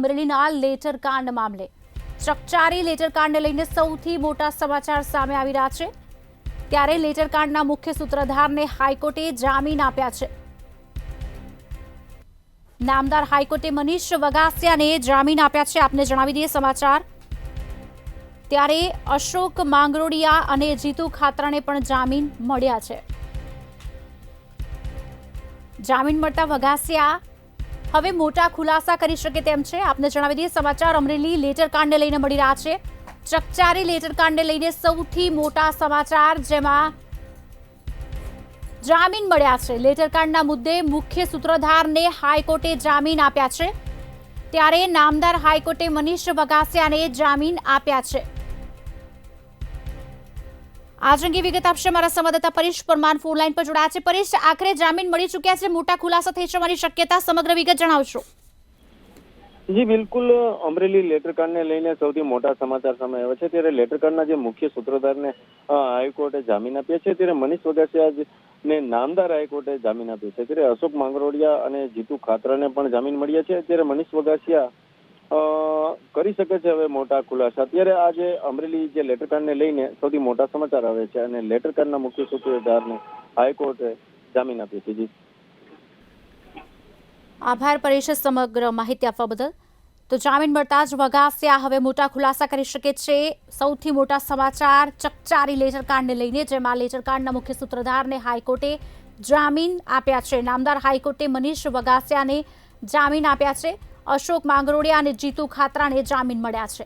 અમરેલીના લેટરકાંડ મામલે ચકચારી લેટરકાંડને લઈને સૌથી મોટા સમાચાર સામે આવી રહ્યા છે। ત્યારે લેટરકાંડના મુખ્ય સૂત્રધારને હાઈકોર્ટે જામીન આપ્યા છે। નામદાર હાઈકોર્ટે મનીષ વગાસિયાને જામીન આપ્યા છે। આપને જણાવી દઈએ સમાચાર। ત્યારે અશોક માંગરોડિયા અને જીતુ ખાતરાને પણ જામીન મળ્યા છે। જામીન મળતા વગાસિયા હવે મોટા ખુલાસા કરી શકે તેમ છે। આપને જણાવી દઈએ સમાચાર અમરેલી લેટરકાંડને લઈને મળી રહ્યા છે। ચકચારી લેટરકાંડને લઈને સૌથી મોટા સમાચાર, જેમાં જામીન મળ્યા છે। લેટરકાંડના મુદ્દે મુખ્ય સૂત્રધારને હાઈકોર્ટે જામીન આપ્યા છે। ત્યારે નામદાર હાઈકોર્ટે મનીષ વગાસિયાને જામીન આપ્યા છે। આજ અંગે વિગત આપશે અમારા સંવાદદાતા પરેશ પરમાર ફોન લાઈન પર જોડાયા છે। પરેશ, આખરે જામીન મળી ચૂક્યા છે, મોટા ખુલાસા થઈ જવાની શક્યતા, સમગ્ર વિગત જણાવશો। જી બિલકુલ, અમરેલી લેટરકાંડને લઈને સૌથી મોટા સમાચાર સામે આવ્યા છે। ત્યારે લેટરકાંડના જે મુખ્ય સૂત્રધારને હાઈકોર્ટે જામીન આપ્યા છે, ત્યારે મનીષ વગાસિયાને નામદાર હાઈકોર્ટે જામીન આપ્યો છે। ત્યારે અશોક માંગરોડિયા અને જીતુ ખાતરાને પણ જામીન મળ્યા છે। ત્યારે મનીષ વગાસિયા કરી શકે છે હવે મોટા ખુલાસા। ત્યારે આજે અમરેલી જે લેટરકાંડને લઈને સૌથી મોટા સમાચાર આવે છે અને લેટરકાંડના મુખ્ય સૂત્રધારને હાઈકોર્ટે જામીન આપ્યો છે। જી આભાર પરેશ સમગ્ર માહિતી આપવા બદલ। તો જામીન મળતા જ વગાસિયા હવે મોટા ખુલાસા કરી શકે છે। સૌથી મોટા સમાચાર ચકચારી લેટરકાંડને લઈને, જેમાં લેટરકાંડના મુખ્ય સૂત્રધારને હાઈકોર્ટે જામીન આપ્યા છે। નામદાર હાઈકોર્ટે મનીષ વગાસિયાને જામીન આપ્યા છે। અશોક માંગરોડિયા અને જીતુ ખાતરાને જામીન મળ્યા છે।